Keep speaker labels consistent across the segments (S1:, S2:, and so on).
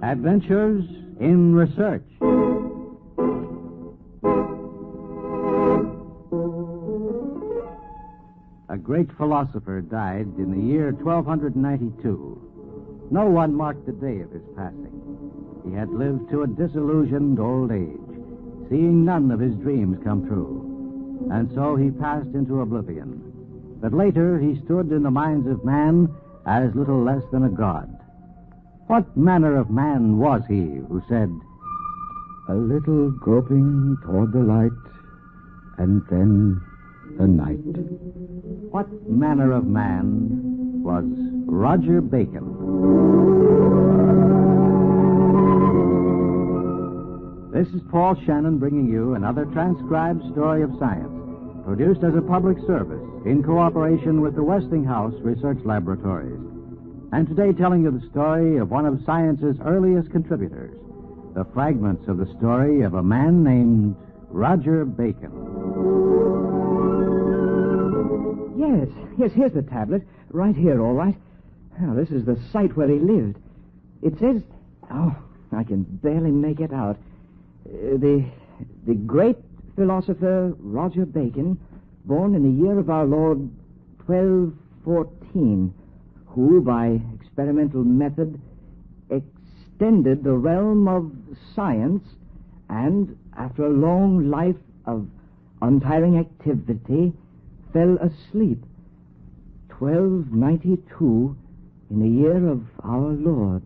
S1: Adventures in Research. A great philosopher died in the year 1292. No one marked the day of his passing. He had lived to a disillusioned old age, seeing none of his dreams come true. And so he passed into oblivion. But later he stood in the minds of man as little less than a god. What manner of man was he who said,
S2: "A little groping toward the light, and then the night"?
S1: What manner of man was Roger Bacon? This is Paul Shannon bringing you another transcribed story of science, produced as a public service in cooperation with the Westinghouse Research Laboratories. And today telling you the story of one of science's earliest contributors, the fragments of the story of a man named Roger Bacon.
S3: Yes, here's the tablet. Right here, all right. Now, this is the site where he lived. It says... Oh, I can barely make it out. The great philosopher Roger Bacon, born in the year of our Lord 1214, who, by experimental method, extended the realm of science and, after a long life of untiring activity, fell asleep 1292 in the year of our Lord.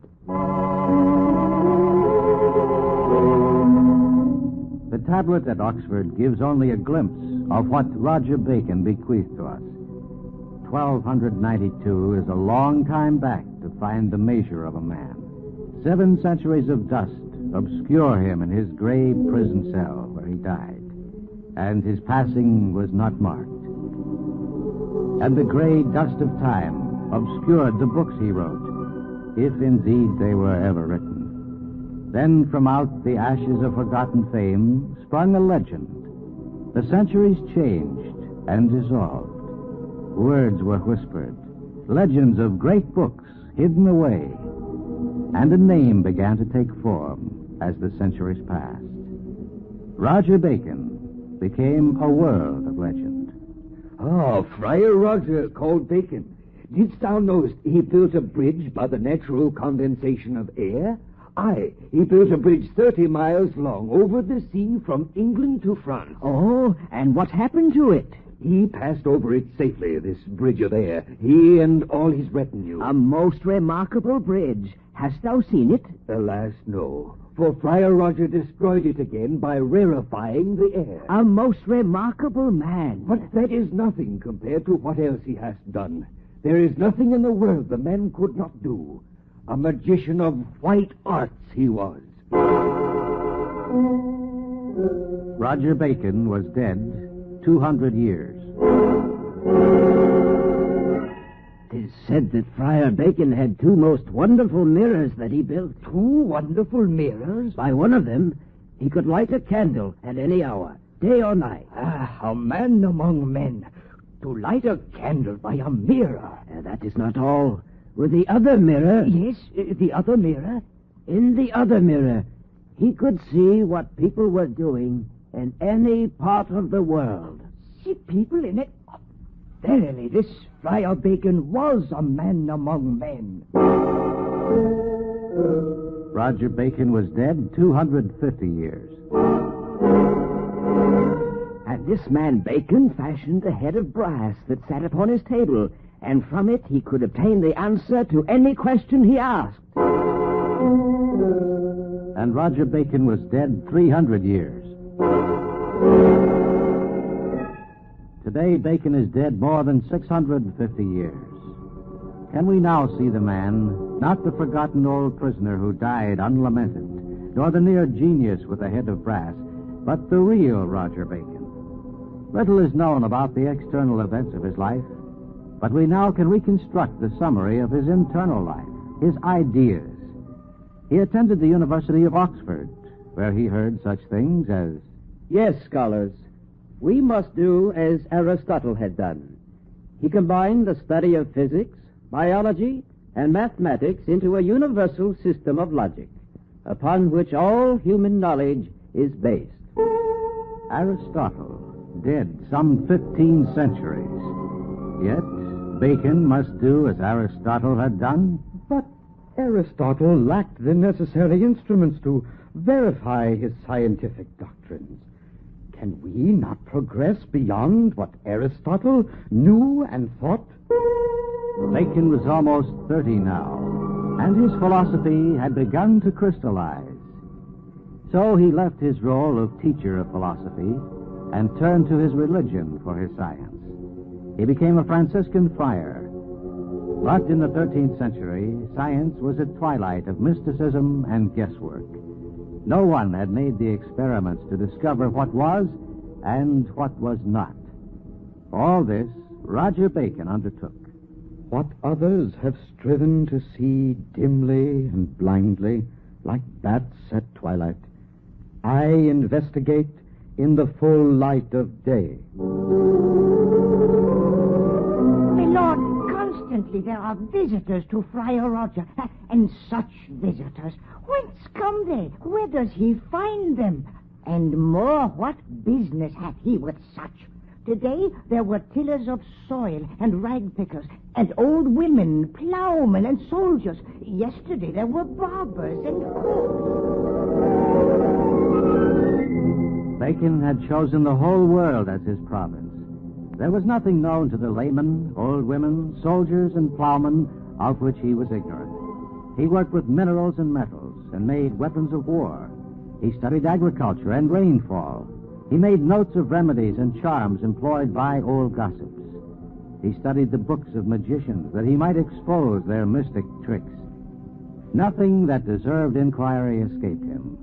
S1: The tablet at Oxford gives only a glimpse of what Roger Bacon bequeathed to us. 1292 is a long time back to find the measure of a man. 7 centuries of dust obscure him in his gray prison cell where he died, and his passing was not marked. And the gray dust of time obscured the books he wrote, if indeed they were ever written. Then from out the ashes of forgotten fame sprung a legend. The centuries changed and dissolved. Words were whispered, legends of great books hidden away, and a name began to take form as the centuries passed. Roger Bacon became a world of legend.
S4: Oh, Friar Roger called Bacon. Didst thou know he built a bridge by the natural condensation of air? Aye, he built a bridge 30 miles long over the sea from England to France.
S3: Oh, and what happened to it?
S4: He passed over it safely, this bridge of air, he and all his retinue.
S3: A most remarkable bridge. Hast thou seen it?
S4: Alas, no. For Friar Roger destroyed it again by rarefying the air.
S3: A most remarkable man.
S4: But that is nothing compared to what else he has done. There is nothing in the world the man could not do. A magician of white arts he was.
S1: Roger Bacon was dead 200 years.
S3: 'Tis said that Friar Bacon had 2 most wonderful mirrors that he built.
S4: 2 wonderful mirrors?
S3: By one of them, he could light a candle at any hour, day or night.
S4: Ah, a man among men. To light a candle by a mirror.
S3: That is not all. With the other mirror...
S4: Yes, the other mirror?
S3: In the other mirror, he could see what people were doing in any part of the world.
S4: See people in it? Verily, this Friar Bacon was a man among men.
S1: Roger Bacon was dead 250 years.
S3: And this man Bacon fashioned a head of brass that sat upon his table, and from it he could obtain the answer to any question he asked.
S1: And Roger Bacon was dead 300 years. Today, Bacon is dead more than 650 years. Can we now see the man, not the forgotten old prisoner who died unlamented, nor the near genius with a head of brass, but the real Roger Bacon? Little is known about the external events of his life, but we now can reconstruct the summary of his internal life, his ideas. He attended the University of Oxford, where he heard such things as...
S5: Yes, scholars. We must do as Aristotle had done. He combined the study of physics, biology, and mathematics into a universal system of logic, upon which all human knowledge is based.
S1: Aristotle, dead some 15 centuries. Yet Bacon must do as Aristotle had done.
S2: But Aristotle lacked the necessary instruments to verify his scientific doctrines. Can we not progress beyond what Aristotle knew and thought?
S1: Bacon was almost 30 now, and his philosophy had begun to crystallize. So he left his role of teacher of philosophy and turned to his religion for his science. He became a Franciscan friar. But in the 13th century, science was at twilight of mysticism and guesswork. No one had made the experiments to discover what was and what was not. All this Roger Bacon undertook.
S2: What others have striven to see dimly and blindly, like bats at twilight, I investigate in the full light of day.
S6: My lord, constantly there are visitors to Friar Roger, and such visitors. Whence come they? Where does he find them? And more, what business hath he with such? Today there were tillers of soil and rag pickers, and old women, plowmen, and soldiers. Yesterday there were barbers and cooks.
S1: Bacon had chosen the whole world as his province. There was nothing known to the laymen, old women, soldiers, and plowmen of which he was ignorant. He worked with minerals and metals and made weapons of war. He studied agriculture and rainfall. He made notes of remedies and charms employed by old gossips. He studied the books of magicians that he might expose their mystic tricks. Nothing that deserved inquiry escaped him.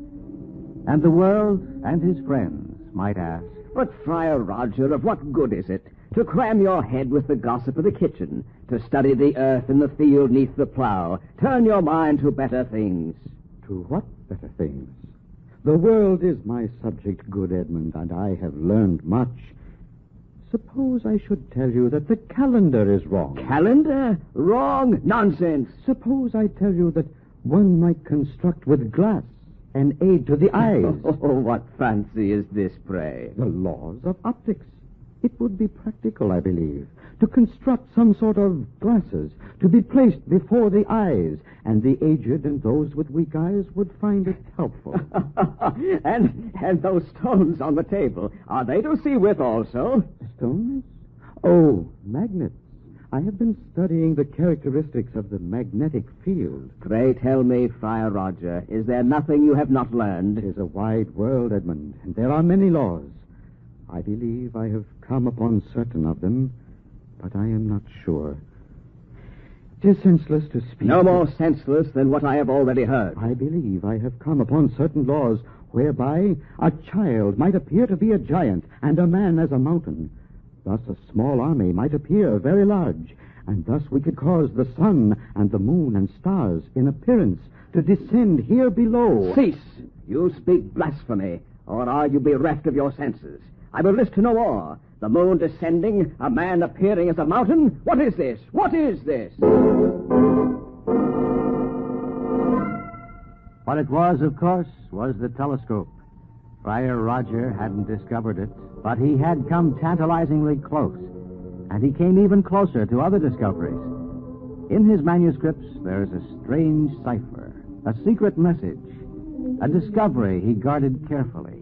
S1: And the world and his friends might ask,
S5: But, Friar Roger, of what good is it to cram your head with the gossip of the kitchen, to study the earth in the field neath the plow, turn your mind to better things?
S2: To what better things? The world is my subject, good Edmund, and I have learned much. Suppose I should tell you that the calendar is wrong.
S5: Calendar? Wrong? Nonsense.
S2: Suppose I tell you that one might construct with glass an aid to the eyes.
S5: Oh, what fancy is this, pray?
S2: The laws of optics. It would be practical, I believe, to construct some sort of glasses to be placed before the eyes, and the aged and those with weak eyes would find it helpful.
S5: and those stones on the table, are they to see with also?
S2: Stones? Oh, magnets. I have been studying the characteristics of the magnetic field.
S5: Pray tell me, Friar Roger, is there nothing you have not learned?
S2: It is a wide world, Edmund, and there are many laws. I believe I have come upon certain of them, but I am not sure. It is senseless to speak.
S5: No more senseless than what I have already heard.
S2: I believe I have come upon certain laws whereby a child might appear to be a giant and a man as a mountain. Thus a small army might appear very large, and thus we could cause the sun and the moon and stars in appearance to descend here below.
S5: Cease! You speak blasphemy, or are you bereft of your senses? I will list to no more. The moon descending, a man appearing as a mountain. What is this? What is this?
S1: What it was, of course, was the telescope. Friar Roger hadn't discovered it, but he had come tantalizingly close, and he came even closer to other discoveries. In his manuscripts, there is a strange cipher, a secret message, a discovery he guarded carefully.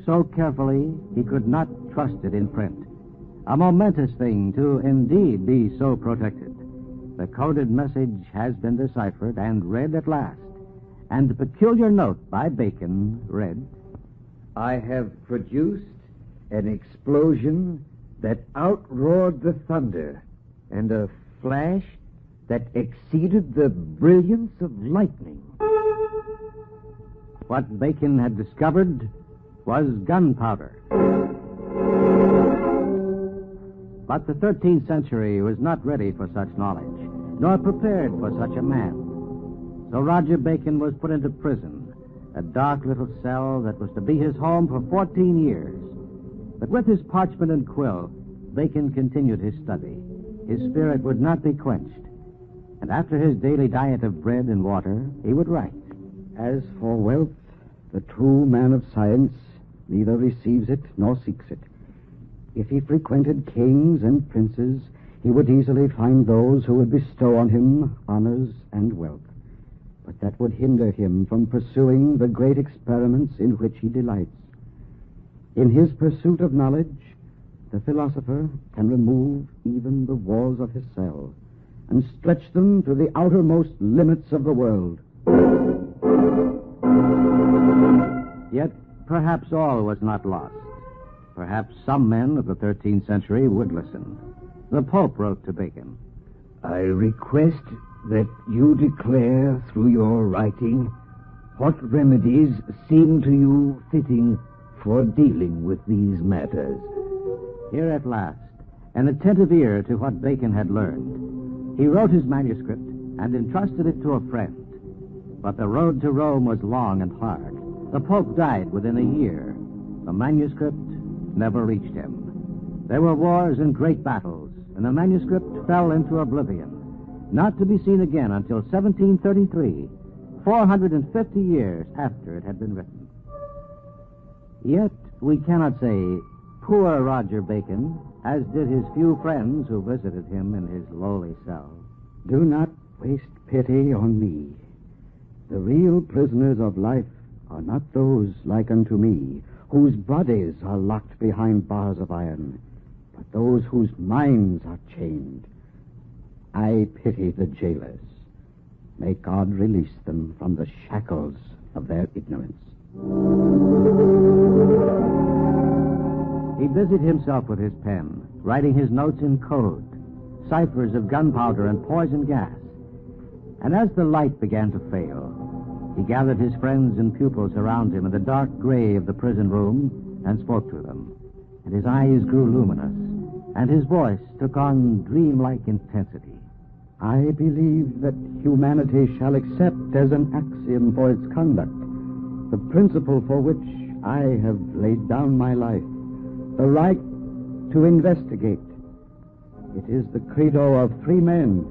S1: So carefully, he could not trust it in print. A momentous thing to indeed be so protected. The coded message has been deciphered and read at last. And the peculiar note by Bacon read,
S4: I have produced an explosion that outroared the thunder, and a flash that exceeded the brilliance of lightning.
S1: What Bacon had discovered was gunpowder. But the 13th century was not ready for such knowledge, nor prepared for such a man. So Roger Bacon was put into prison, a dark little cell that was to be his home for 14 years. But with his parchment and quill, Bacon continued his study. His spirit would not be quenched. And after his daily diet of bread and water, he would write.
S2: As for wealth, the true man of science neither receives it nor seeks it. If he frequented kings and princes, he would easily find those who would bestow on him honors and wealth. But that would hinder him from pursuing the great experiments in which he delights. In his pursuit of knowledge, the philosopher can remove even the walls of his cell and stretch them to the outermost limits of the world.
S1: Yet perhaps all was not lost. Perhaps some men of the 13th century would listen. The Pope wrote to Bacon.
S4: I request that you declare through your writing what remedies seem to you fitting for dealing with these matters.
S1: Here at last, an attentive ear to what Bacon had learned. He wrote his manuscript and entrusted it to a friend. But the road to Rome was long and hard. The Pope died within a year. The manuscript never reached him. There were wars and great battles, and the manuscript fell into oblivion, not to be seen again until 1733, 450 years after it had been written. Yet we cannot say, poor Roger Bacon, as did his few friends who visited him in his lowly cell.
S2: Do not waste pity on me. The real prisoners of life are not those like unto me, whose bodies are locked behind bars of iron, but those whose minds are chained. I pity the jailers. May God release them from the shackles of their ignorance.
S1: He busied himself with his pen, writing his notes in code, ciphers of gunpowder and poison gas. And as the light began to fail, he gathered his friends and pupils around him in the dark gray of the prison room and spoke to them. And his eyes grew luminous, and his voice took on dreamlike intensity.
S2: I believe that humanity shall accept as an axiom for its conduct the principle for which I have laid down my life, the right to investigate. It is the credo of free men,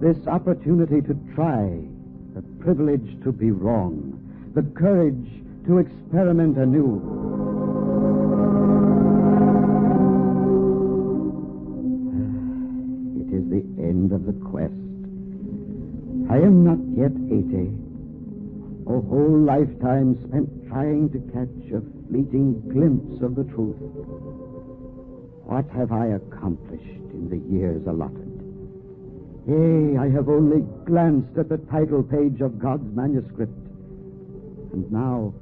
S2: this opportunity to try, the privilege to be wrong, the courage to experiment anew. It is the end of the quest. I am not yet 80. A whole lifetime spent trying to catch a fleeting glimpse of the truth. What have I accomplished in the years allotted? Yea, I have only glanced at the title page of God's manuscript. And now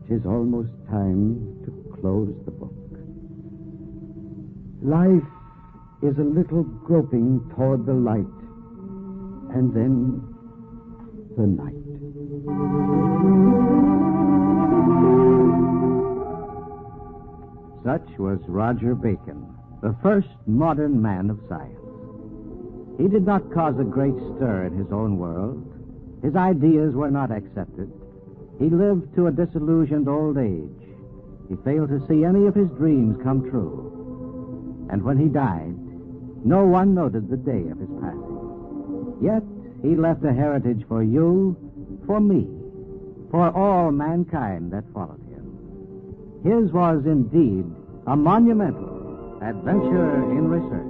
S2: it is almost time to close the book. Life is a little groping toward the light, and then the night.
S1: Such was Roger Bacon, the first modern man of science. He did not cause a great stir in his own world. His ideas were not accepted. He lived to a disillusioned old age. He failed to see any of his dreams come true. And when he died, no one noted the day of his passing. Yet he left a heritage for you, for me, for all mankind that followed him. His was indeed a monumental adventure in research.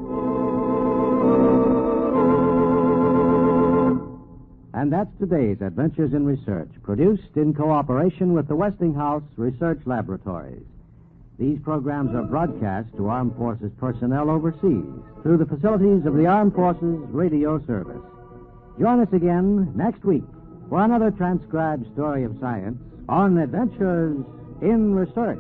S1: And that's today's Adventures in Research, produced in cooperation with the Westinghouse Research Laboratories. These programs are broadcast to Armed Forces personnel overseas through the facilities of the Armed Forces Radio Service. Join us again next week for another transcribed story of science on Adventures in Research.